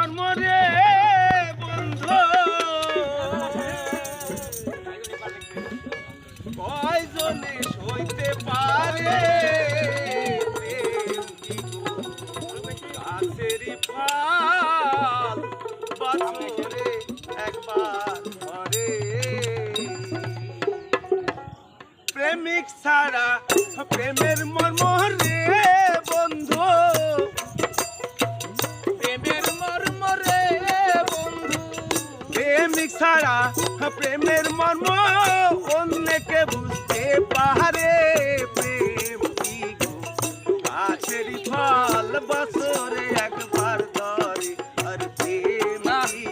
মর্মরে বন্ধু কয়জনে সইতে পারে গাছেরই ফল বছরে একবার ধরে প্রেমিক ছাড়া প্রেমের মর্ম রে বন্ধু প্রেমের মর্ম রে বন্ধু প্রেমিক ছাড়া প্রেমের মর্ম অন্যকে বুঝতে পারে প্রেম কি গাছেরই ফল বছরে একবার ধরে আর প্রেম কি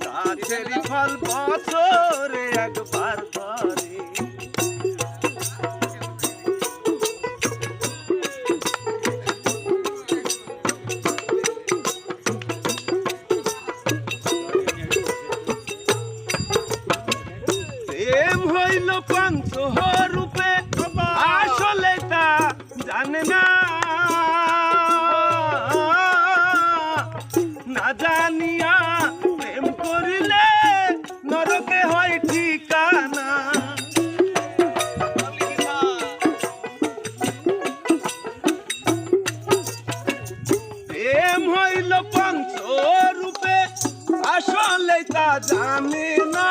গাছেরই ফল বছরে একবার ধরে প্রেম হইল পাঁচ রূপে আসলে তা জানে না না জানিয়া প্রেম করিলে নরকে হয় ঠিকানা প্রেম হইল পাঁচ রূপে আসলে তা জানে না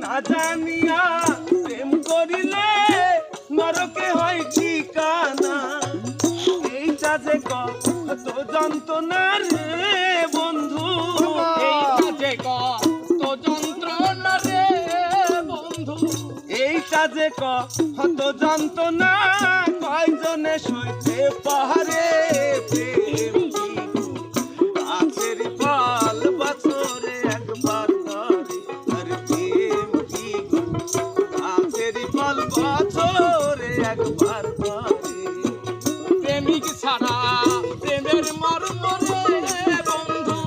না জানিয়া প্রেম করিলে নরকে হয় ঠিকানা এইটা যে কত যন্ত্রণা রে বন্ধু এইটা যে কত যন্ত্রণা রে বন্ধু এইটা যে কত যন্ত্রণা কয়জনে সইতে পারে প্রেম গাছের ফল বছরে একবার ধরে আর প্রেম কি গাছের ফল বছরে একবার ধরে প্রেমিক ছাড়া প্রেমের মর্ম রে বন্ধু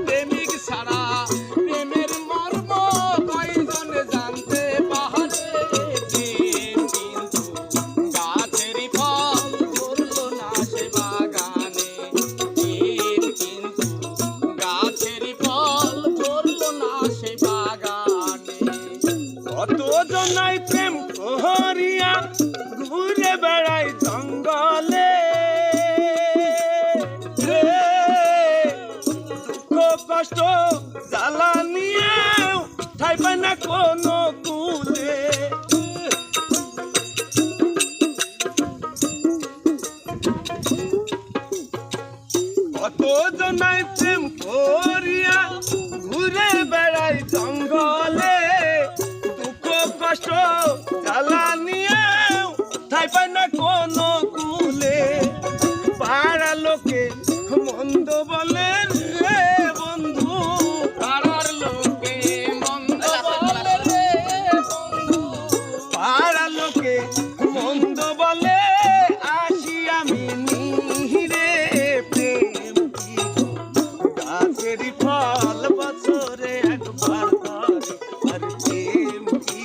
প্রেমিক ছাড়া প্রেমের মর্ম কয়জনে জানতে পারে প্রেম কিন্তু গাছের ফল ধরলো না সে বাগানে প্রেম কিন্তু গাছের ফল ধরলো না সে বাগানে কত জনাই প্রেম করিয়া ঘুরে বেড়াই জঙ্গলে দুঃখ কষ্ট জ্বালা নিয়ে ঠাই পায় না কোনো কুলে কত জনাই প্রেম করিয়া ঘুরে বেড়াই জঙ্গলে দুঃখ কষ্ট জ্বালা নিয়ে ঠাই পায় না কোনো কুলে পাড়া লোকে মন্দ বলে রে বন্ধু পাড়ার লোকে মন্দ বলে রে বন্ধু পাড়া লোকে মন্দ বলে আসি আমি নিহিরে প্রেম কি গাছেরই ফল বছরে একবার ধরে আর প্রেম কি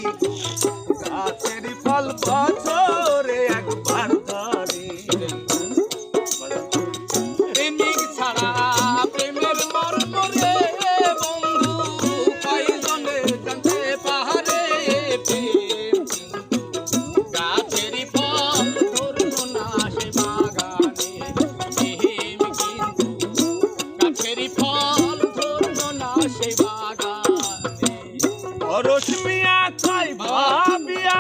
গাছেরই ফল বছরে একবার ধরে প্রেমিক ছাড়া প্রেমের মর্ম রে বন্ধু কয়জনে জানতে পারে প্রেম কিন্তু গাছেরই ফল ধরলো না সে বাগানে প্রেম কিন্তু গাছেরই ফল ধরলো না সে বাগানে পরশ মিয়া কয় ভাবিয়া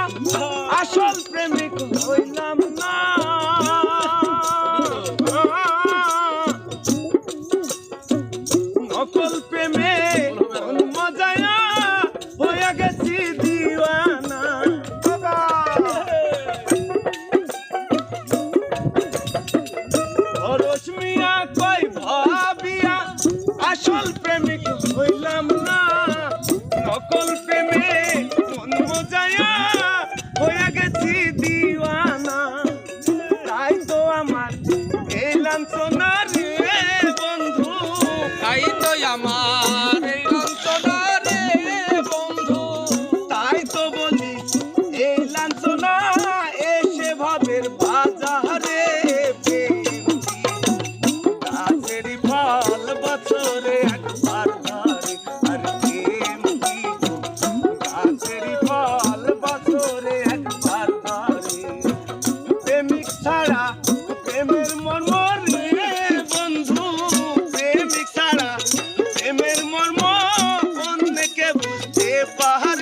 আসল প্রেমিক হইলাম না নকল প্রেমে মজায়া হয়ে গেছি দিওয়ানা পরশ মিয়া কয় ভাবিয়া আসল প্রেমিক হইলাম না নকল প্রেমে মন মজায়া হয়ে গেছি অন্যকে বুঝতে পারে